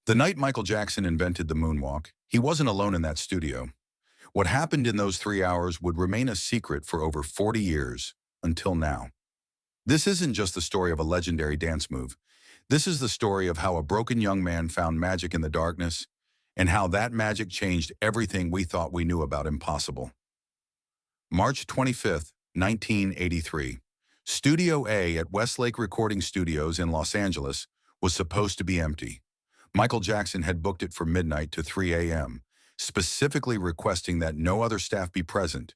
The night Michael Jackson invented the moonwalk, he wasn't alone in that studio. What happened in those 3 hours would remain a secret for over 40 years, until now. This isn't just the story of a legendary dance move. This is the story of how a broken young man found magic in the darkness, and how that magic changed everything we thought we knew about impossible. March 25th, 1983. Studio A at Westlake Recording Studios in Los Angeles was supposed to be empty. Michael Jackson had booked it for midnight to 3 a.m., specifically requesting that no other staff be present.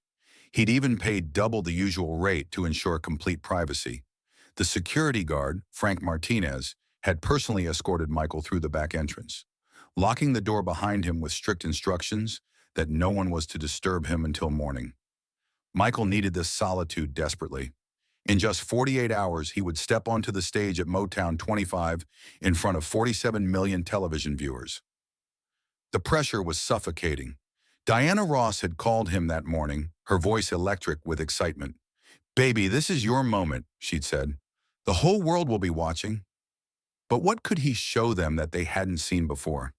He'd even paid double the usual rate to ensure complete privacy. The security guard, Frank Martinez, had personally escorted Michael through the back entrance, locking the door behind him with strict instructions that no one was to disturb him until morning. Michael needed this solitude desperately. In just 48 hours, he would step onto the stage at Motown 25 in front of 47 million television viewers. The pressure was suffocating. Diana Ross had called him that morning, her voice electric with excitement. "Baby, this is your moment," she'd said. "The whole world will be watching." But what could he show them that they hadn't seen before?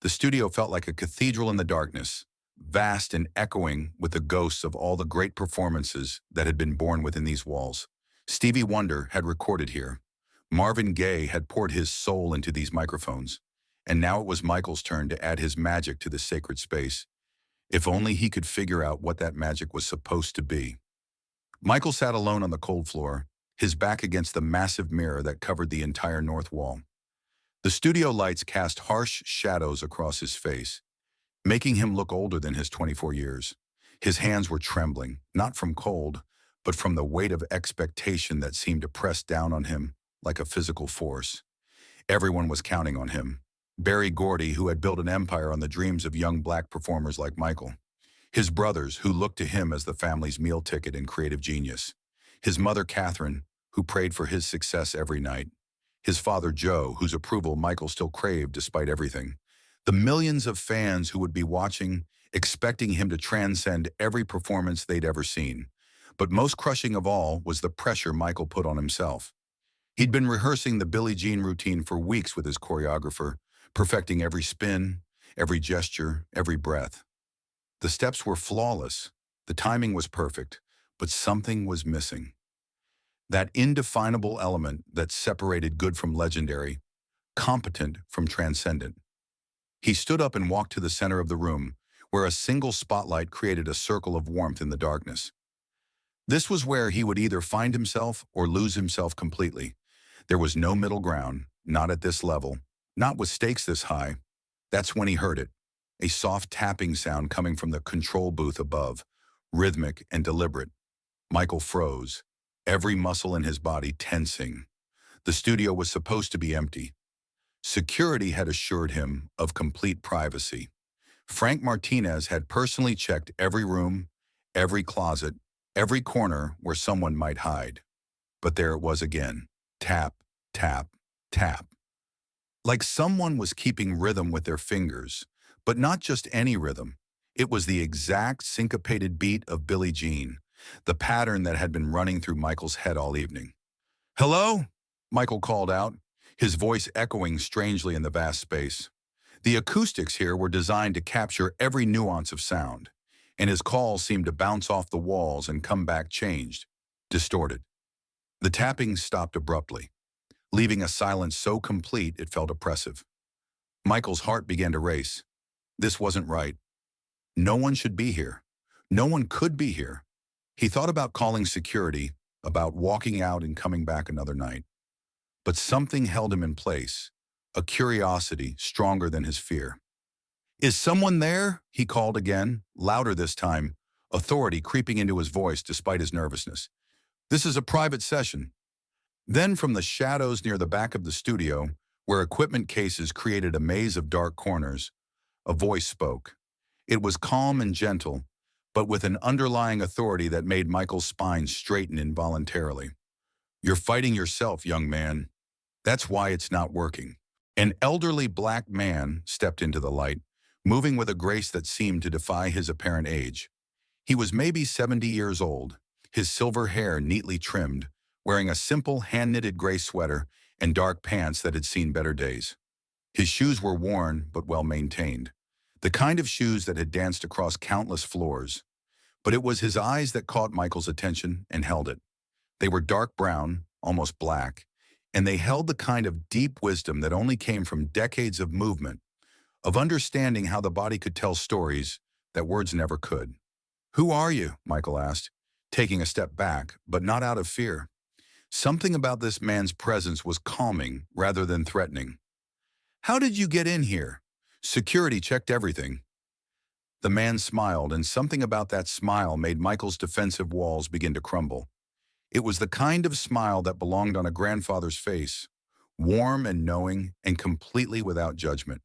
The studio felt like a cathedral in the darkness, vast and echoing with the ghosts of all the great performances that had been born within these walls. Stevie Wonder had recorded here. Marvin Gaye had poured his soul into these microphones. And now it was Michael's turn to add his magic to the sacred space. If only he could figure out what that magic was supposed to be. Michael sat alone on the cold floor, his back against the massive mirror that covered the entire north wall. The studio lights cast harsh shadows across his face, making him look older than his 24 years. His hands were trembling, not from cold, but from the weight of expectation that seemed to press down on him like a physical force. Everyone was counting on him. Berry Gordy, who had built an empire on the dreams of young black performers like Michael. His brothers, who looked to him as the family's meal ticket and creative genius. His mother, Catherine, who prayed for his success every night. His father, Joe, whose approval Michael still craved despite everything. The millions of fans who would be watching, expecting him to transcend every performance they'd ever seen. But most crushing of all was the pressure Michael put on himself. He'd been rehearsing the Billie Jean routine for weeks with his choreographer, perfecting every spin, every gesture, every breath. The steps were flawless, the timing was perfect, but something was missing. That indefinable element that separated good from legendary, competent from transcendent. He stood up and walked to the center of the room, where a single spotlight created a circle of warmth in the darkness. This was where he would either find himself or lose himself completely. There was no middle ground, not at this level, not with stakes this high. That's when he heard it, a soft tapping sound coming from the control booth above, rhythmic and deliberate. Michael froze, every muscle in his body tensing. The studio was supposed to be empty. Security had assured him of complete privacy. Frank Martinez had personally checked every room, every closet, every corner where someone might hide. But there it was again, tap, tap, tap. Like someone was keeping rhythm with their fingers, but not just any rhythm. It was the exact syncopated beat of Billie Jean, the pattern that had been running through Michael's head all evening. "Hello?" Michael called out, his voice echoing strangely in the vast space. The acoustics here were designed to capture every nuance of sound, and his call seemed to bounce off the walls and come back changed, distorted. The tapping stopped abruptly, leaving a silence so complete it felt oppressive. Michael's heart began to race. This wasn't right. No one should be here. No one could be here. He thought about calling security, about walking out and coming back another night. But something held him in place, a curiosity stronger than his fear. "Is someone there?" he called again, louder this time, authority creeping into his voice despite his nervousness. "This is a private session." Then from the shadows near the back of the studio, where equipment cases created a maze of dark corners, a voice spoke. It was calm and gentle, but with an underlying authority that made Michael's spine straighten involuntarily. "You're fighting yourself, young man. That's why it's not working." An elderly black man stepped into the light, moving with a grace that seemed to defy his apparent age. He was maybe 70 years old, his silver hair neatly trimmed, wearing a simple hand-knitted gray sweater and dark pants that had seen better days. His shoes were worn but well maintained, the kind of shoes that had danced across countless floors. But it was his eyes that caught Michael's attention and held it. They were dark brown, almost black, and they held the kind of deep wisdom that only came from decades of movement, of understanding how the body could tell stories that words never could. "Who are you?" Michael asked, taking a step back, but not out of fear. Something about this man's presence was calming rather than threatening. "How did you get in here? Security checked everything." The man smiled, and something about that smile made Michael's defensive walls begin to crumble. It was the kind of smile that belonged on a grandfather's face, warm and knowing and completely without judgment.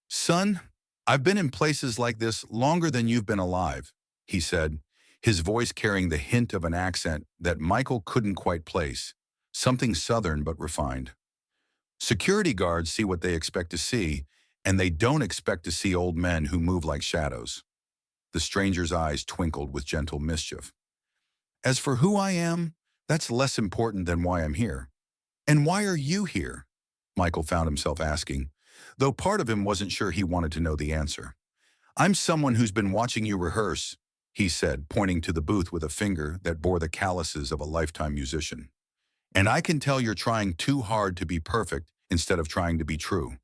"Son, I've been in places like this longer than you've been alive," he said, his voice carrying the hint of an accent that Michael couldn't quite place, something southern but refined. "Security guards see what they expect to see, and they don't expect to see old men who move like shadows." The stranger's eyes twinkled with gentle mischief. "As for who I am, that's less important than why I'm here." "And why are you here?" Michael found himself asking, though part of him wasn't sure he wanted to know the answer. "I'm someone who's been watching you rehearse," he said, pointing to the booth with a finger that bore the calluses of a lifetime musician. "And I can tell you're trying too hard to be perfect instead of trying to be true."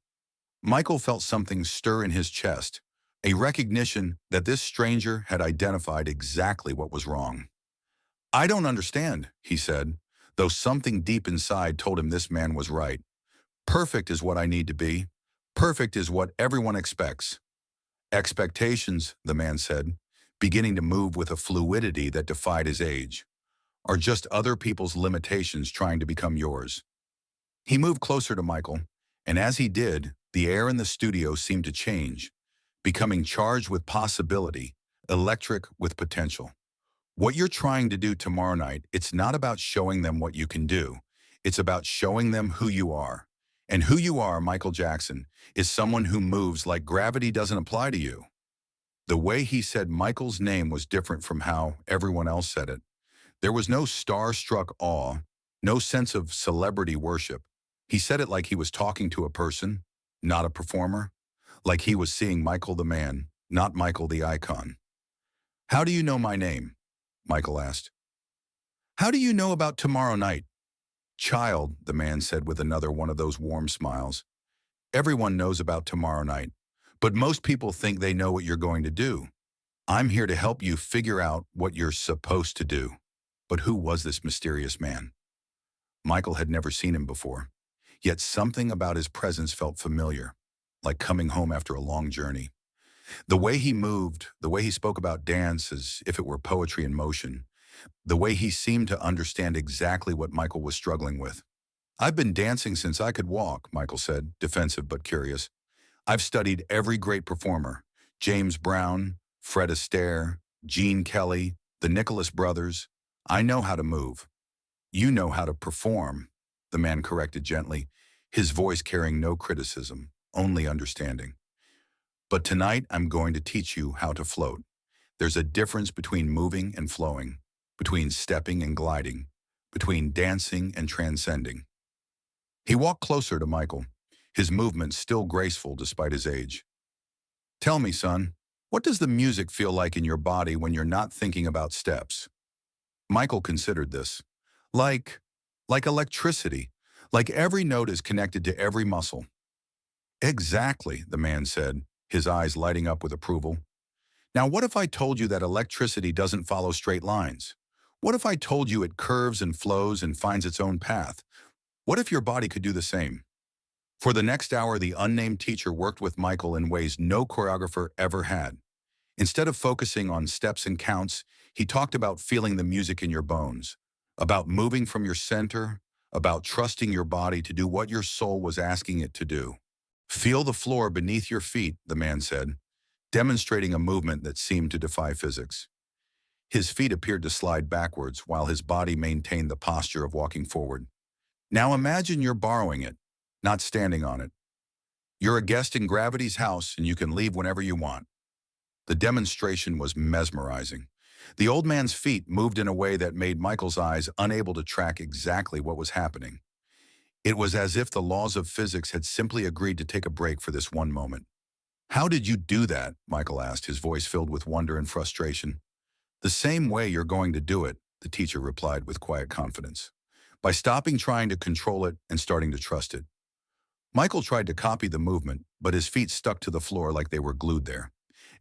Michael felt something stir in his chest, a recognition that this stranger had identified exactly what was wrong. "I don't understand," he said, though something deep inside told him this man was right. "Perfect is what I need to be. Perfect is what everyone expects." "Expectations," the man said, beginning to move with a fluidity that defied his age, "are just other people's limitations trying to become yours." He moved closer to Michael, and as he did, the air in the studio seemed to change, becoming charged with possibility, electric with potential. "What you're trying to do tomorrow night, it's not about showing them what you can do. It's about showing them who you are. And who you are, Michael Jackson, is someone who moves like gravity doesn't apply to you." The way he said Michael's name was different from how everyone else said it. There was no star-struck awe, no sense of celebrity worship. He said it like he was talking to a person, not a performer, like he was seeing Michael the man, not Michael the icon. "How do you know my name?" Michael asked. "How do you know about tomorrow night?" "Child," the man said with another one of those warm smiles, "everyone knows about tomorrow night, but most people think they know what you're going to do. I'm here to help you figure out what you're supposed to do." But who was this mysterious man? Michael had never seen him before, yet something about his presence felt familiar, like coming home after a long journey. The way he moved, the way he spoke about dance as if it were poetry in motion, the way he seemed to understand exactly what Michael was struggling with. "I've been dancing since I could walk," Michael said, defensive but curious. "I've studied every great performer, James Brown, Fred Astaire, Gene Kelly, the Nicholas Brothers. I know how to move." "You know how to perform," the man corrected gently, his voice carrying no criticism, only understanding. "But tonight I'm going to teach you how to float. There's a difference between moving and flowing, between stepping and gliding, between dancing and transcending." He walked closer to Michael, his movements still graceful despite his age. "Tell me, son, what does the music feel like in your body when you're not thinking about steps?" Michael considered this. Like, like electricity, like every note is connected to every muscle." "Exactly," the man said, his eyes lighting up with approval. "Now what if I told you that electricity doesn't follow straight lines? What if I told you it curves and flows and finds its own path? What if your body could do the same?" For the next hour, the unnamed teacher worked with Michael in ways no choreographer ever had. Instead of focusing on steps and counts, he talked about feeling the music in your bones, about moving from your center, about trusting your body to do what your soul was asking it to do. "Feel the floor beneath your feet," the man said, demonstrating a movement that seemed to defy physics. His feet appeared to slide backwards while his body maintained the posture of walking forward. "Now imagine you're borrowing it, not standing on it. You're a guest in gravity's house and you can leave whenever you want." The demonstration was mesmerizing. The old man's feet moved in a way that made Michael's eyes unable to track exactly what was happening. It was as if the laws of physics had simply agreed to take a break for this one moment. "How did you do that?" Michael asked, his voice filled with wonder and frustration. "The same way you're going to do it," the teacher replied with quiet confidence. "By stopping trying to control it and starting to trust it." Michael tried to copy the movement, but his feet stuck to the floor like they were glued there.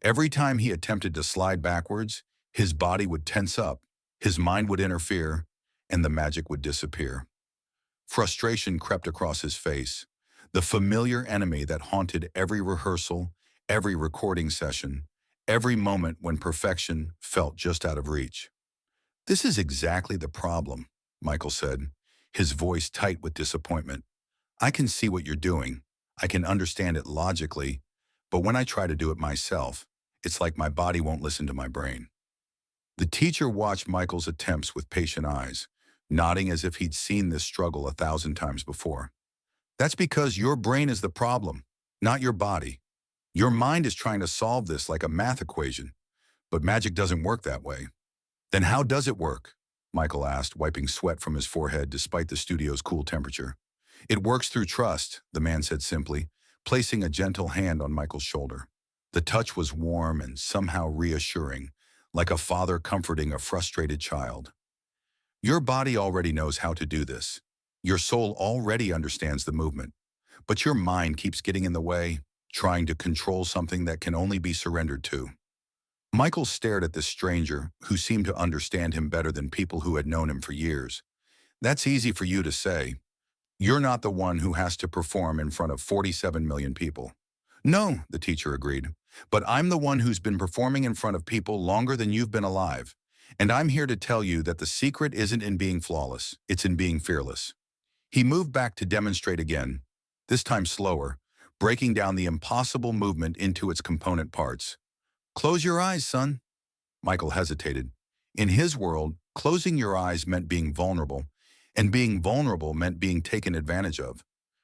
Every time he attempted to slide backwards, his body would tense up, his mind would interfere, and the magic would disappear. Frustration crept across his face, the familiar enemy that haunted every rehearsal, every recording session, every moment when perfection felt just out of reach. "This is exactly the problem," Michael said, his voice tight with disappointment. "I can see what you're doing. I can understand it logically, but when I try to do it myself, it's like my body won't listen to my brain." The teacher watched Michael's attempts with patient eyes, nodding as if he'd seen this struggle 1,000 times before. "That's because your brain is the problem, not your body. Your mind is trying to solve this like a math equation, but magic doesn't work that way." "Then how does it work?" Michael asked, wiping sweat from his forehead despite the studio's cool temperature. "It works through trust," the man said simply, placing a gentle hand on Michael's shoulder. The touch was warm and somehow reassuring, like a father comforting a frustrated child. "Your body already knows how to do this. Your soul already understands the movement. But your mind keeps getting in the way, trying to control something that can only be surrendered to." Michael stared at this stranger, who seemed to understand him better than people who had known him for years. "That's easy for you to say. You're not the one who has to perform in front of 47 million people." "No," the teacher agreed, "but I'm the one who's been performing in front of people longer than you've been alive. And I'm here to tell you that the secret isn't in being flawless, it's in being fearless." He moved back to demonstrate again, this time slower, breaking down the impossible movement into its component parts. "Close your eyes, son." Michael hesitated. In his world, closing your eyes meant being vulnerable, and being vulnerable meant being taken advantage of.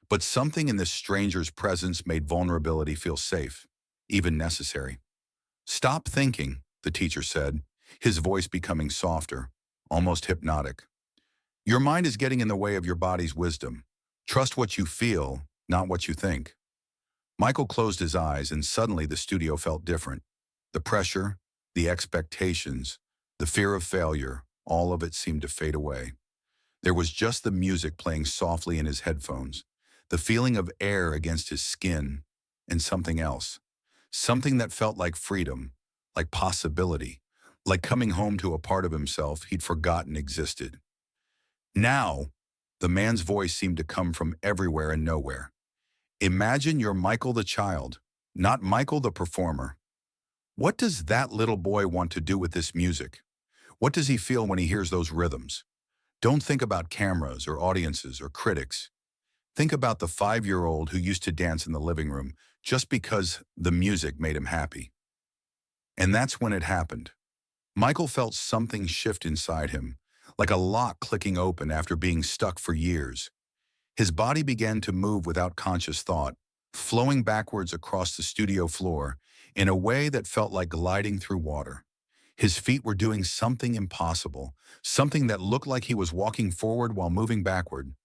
But something in this stranger's presence made vulnerability feel safe, even necessary. "Stop thinking," the teacher said, his voice becoming softer, almost hypnotic. "Your mind is getting in the way of your body's wisdom. Trust what you feel, not what you think." Michael closed his eyes, and suddenly the studio felt different. The pressure, the expectations, the fear of failure, all of it seemed to fade away. There was just the music playing softly in his headphones, the feeling of air against his skin, and something else. Something that felt like freedom, like possibility, like coming home to a part of himself he'd forgotten existed. "Now," the man's voice seemed to come from everywhere and nowhere. "Imagine you're Michael the child, not Michael the performer. What does that little boy want to do with this music? What does he feel when he hears those rhythms? Don't think about cameras or audiences or critics. Think about the 5-year-old who used to dance in the living room just because the music made him happy." And that's when it happened. Michael felt something shift inside him, like a lock clicking open after being stuck for years. His body began to move without conscious thought, flowing backwards across the studio floor in a way that felt like gliding through water. His feet were doing something impossible, something that looked like he was walking forward while moving backward,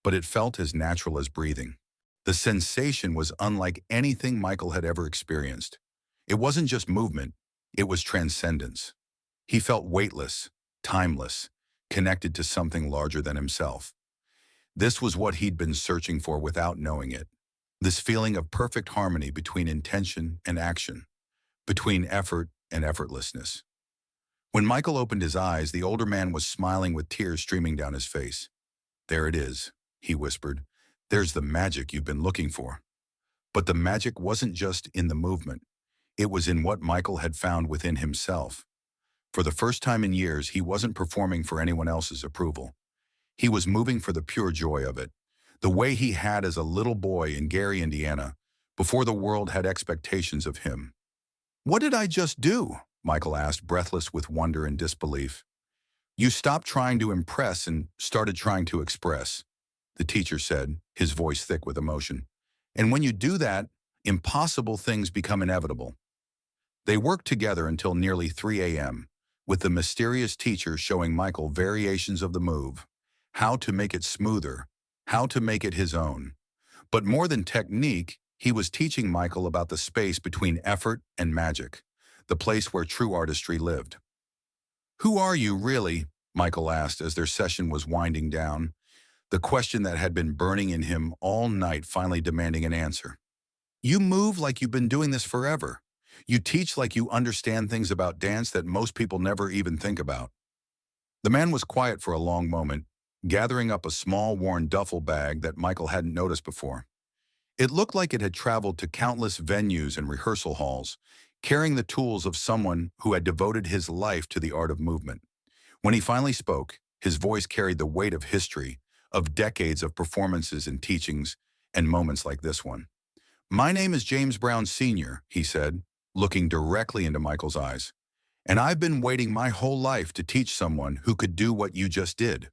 but it felt as natural as breathing. The sensation was unlike anything Michael had ever experienced. It wasn't just movement, it was transcendence. He felt weightless, timeless, connected to something larger than himself. This was what he'd been searching for without knowing it. This feeling of perfect harmony between intention and action, between effort and effortlessness. When Michael opened his eyes, the older man was smiling with tears streaming down his face. "There it is," he whispered. "There's the magic you've been looking for." But the magic wasn't just in the movement. It was in what Michael had found within himself. For the first time in years, he wasn't performing for anyone else's approval. He was moving for the pure joy of it, the way he had as a little boy in Gary, Indiana, before the world had expectations of him. "What did I just do?" Michael asked, breathless with wonder and disbelief. "You stopped trying to impress and started trying to express," the teacher said, his voice thick with emotion. "And when you do that, impossible things become inevitable." They worked together until nearly 3 a.m., with the mysterious teacher showing Michael variations of the move, how to make it smoother, how to make it his own. But more than technique, he was teaching Michael about the space between effort and magic, the place where true artistry lived. "Who are you, really?" Michael asked as their session was winding down, the question that had been burning in him all night finally demanding an answer. "You move like you've been doing this forever. You teach like you understand things about dance that most people never even think about." The man was quiet for a long moment, gathering up a small worn duffel bag that Michael hadn't noticed before. It looked like it had traveled to countless venues and rehearsal halls, carrying the tools of someone who had devoted his life to the art of movement. When he finally spoke, his voice carried the weight of history, of decades of performances and teachings, and moments like this one. "My name is James Brown Sr.," he said, looking directly into Michael's eyes. "And I've been waiting my whole life to teach someone who could do what you just did."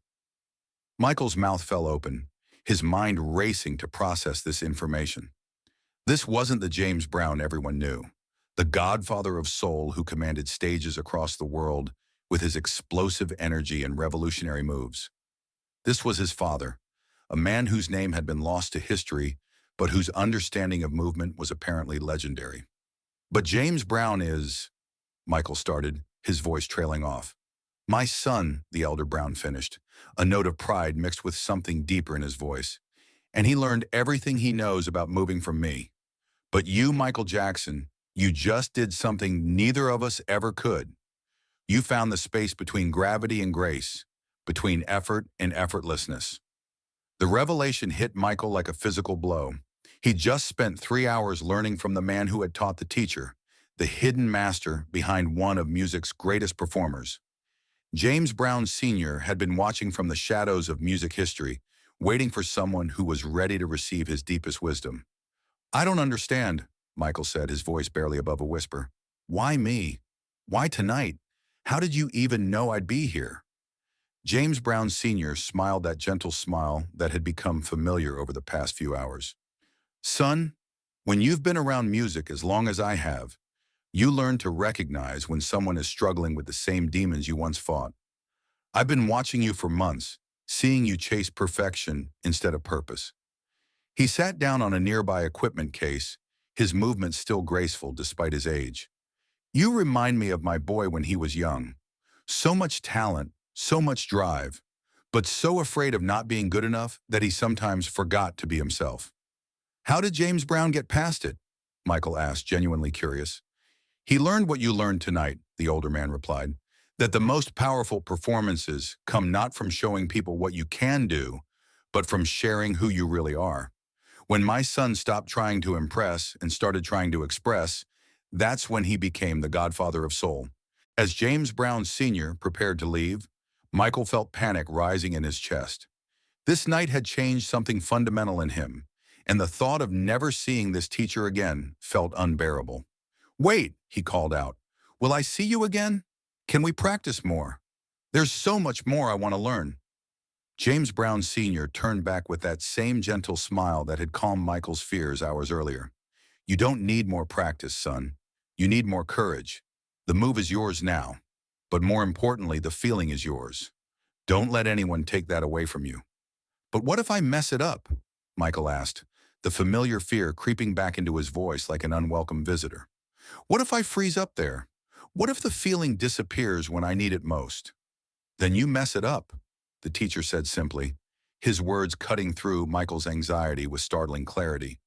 Michael's mouth fell open, his mind racing to process this information. This wasn't the James Brown everyone knew, the godfather of soul who commanded stages across the world with his explosive energy and revolutionary moves. This was his father, a man whose name had been lost to history, but whose understanding of movement was apparently legendary. "But James Brown is," Michael started, his voice trailing off. "My son," the elder Brown finished, a note of pride mixed with something deeper in his voice. "And he learned everything he knows about moving from me. But you, Michael Jackson, you just did something neither of us ever could. You found the space between gravity and grace, between effort and effortlessness." The revelation hit Michael like a physical blow. He'd just spent 3 hours learning from the man who had taught the teacher, the hidden master behind one of music's greatest performers. James Brown Sr. had been watching from the shadows of music history, waiting for someone who was ready to receive his deepest wisdom. "I don't understand," Michael said, his voice barely above a whisper. "Why me? Why tonight? How did you even know I'd be here?" James Brown Sr. smiled that gentle smile that had become familiar over the past few hours. "Son, when you've been around music as long as I have, you learn to recognize when someone is struggling with the same demons you once fought. I've been watching you for months, seeing you chase perfection instead of purpose." He sat down on a nearby equipment case, his movements still graceful despite his age. "You remind me of my boy when he was young. So much talent, so much drive, but so afraid of not being good enough that he sometimes forgot to be himself." "How did James Brown get past it?" Michael asked, genuinely curious. "He learned what you learned tonight," the older man replied, "that the most powerful performances come not from showing people what you can do, but from sharing who you really are. When my son stopped trying to impress and started trying to express, that's when he became the godfather of soul." As James Brown Sr. prepared to leave, Michael felt panic rising in his chest. This night had changed something fundamental in him, and the thought of never seeing this teacher again felt unbearable. "Wait," he called out. "Will I see you again? Can we practice more? There's so much more I want to learn." James Brown Sr. turned back with that same gentle smile that had calmed Michael's fears hours earlier. "You don't need more practice, son. You need more courage. The move is yours now. But more importantly, the feeling is yours. Don't let anyone take that away from you." "But what if I mess it up?" Michael asked, the familiar fear creeping back into his voice like an unwelcome visitor. "What if I freeze up there? What if the feeling disappears when I need it most?" "Then you mess it up," the teacher said simply, his words cutting through Michael's anxiety with startling clarity.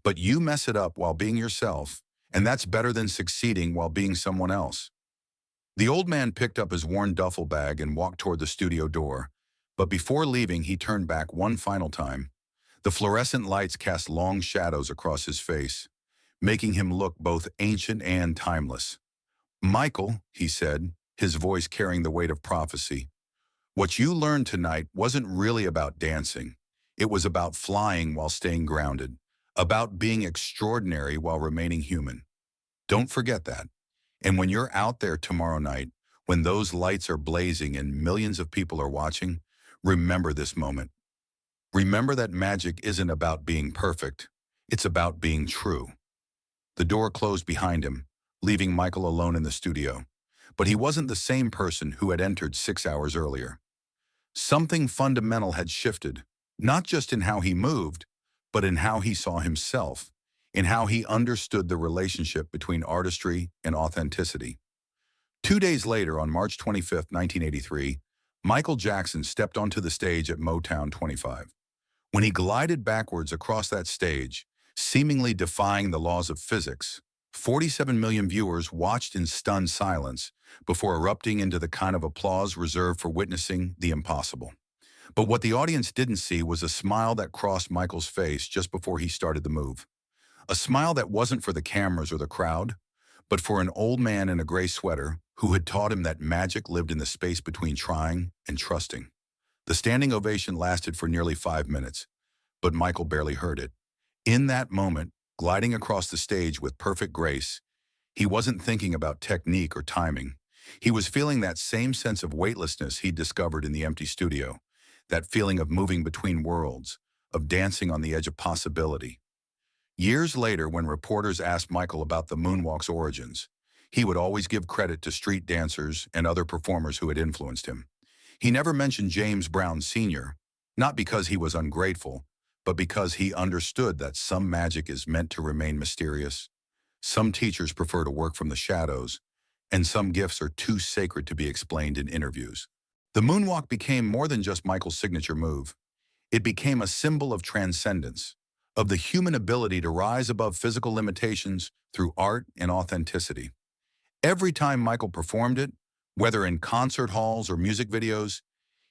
"But you mess it up while being yourself, and that's better than succeeding while being someone else." The old man picked up his worn duffel bag and walked toward the studio door, but before leaving he turned back one final time. The fluorescent lights cast long shadows across his face, making him look both ancient and timeless. "Michael," he said, his voice carrying the weight of prophecy, "what you learned tonight wasn't really about dancing. It was about flying while staying grounded, about being extraordinary while remaining human. Don't forget that. And when you're out there tomorrow night, when those lights are blazing and millions of people are watching, remember this moment. Remember that magic isn't about being perfect. It's about being true." The door closed behind him, leaving Michael alone in the studio. But he wasn't the same person who had entered 6 hours earlier. Something fundamental had shifted, not just in how he moved, but in how he saw himself, in how he understood the relationship between artistry and authenticity. 2 days later, on March 25, 1983, Michael Jackson stepped onto the stage at Motown 25. When he glided backwards across that stage, seemingly defying the laws of physics, 47 million viewers watched in stunned silence before erupting into the kind of applause reserved for witnessing the impossible. But what the audience didn't see was a smile that crossed Michael's face just before he started the move. A smile that wasn't for the cameras or the crowd, but for an old man in a gray sweater who had taught him that magic lived in the space between trying and trusting. The standing ovation lasted for nearly 5 minutes, but Michael barely heard it. In that moment, gliding across the stage with perfect grace, he wasn't thinking about technique or timing. He was feeling that same sense of weightlessness he'd discovered in the empty studio, that feeling of moving between worlds, of dancing on the edge of possibility. Years later, when reporters asked Michael about the moonwalk's origins, he would always give credit to street dancers and other performers who had influenced him. He never mentioned James Brown Sr., not because he was ungrateful, but because he understood that some magic is meant to remain mysterious. Some teachers prefer to work from the shadows, and some gifts are too sacred to be explained in interviews. The moonwalk became more than just Michael's signature move. It became a symbol of transcendence, of the human ability to rise above physical limitations through art and authenticity. Every time Michael performed it, whether in concert halls or music videos,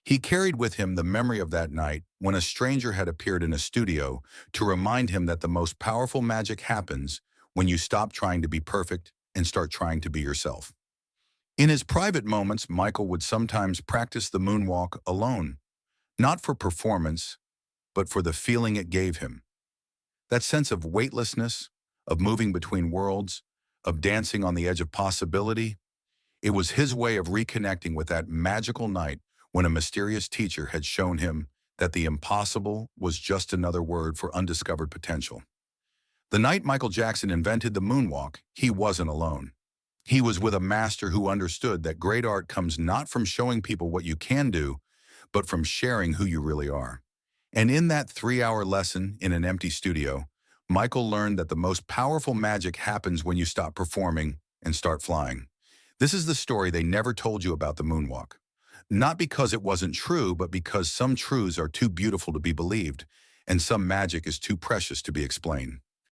he carried with him the memory of that night when a stranger had appeared in a studio to remind him that the most powerful magic happens when you stop trying to be perfect and start trying to be yourself. In his private moments, Michael would sometimes practice the moonwalk alone, not for performance, but for the feeling it gave him. That sense of weightlessness, of moving between worlds, of dancing on the edge of possibility, it was his way of reconnecting with that magical night when a mysterious teacher had shown him that the impossible was just another word for undiscovered potential. The night Michael Jackson invented the moonwalk, he wasn't alone. He was with a master who understood that great art comes not from showing people what you can do, but from sharing who you really are. And in that 3-hour lesson in an empty studio, Michael learned that the most powerful magic happens when you stop performing and start flying. This is the story they never told you about the moonwalk. Not because it wasn't true, but because some truths are too beautiful to be believed, and some magic is too precious to be explained.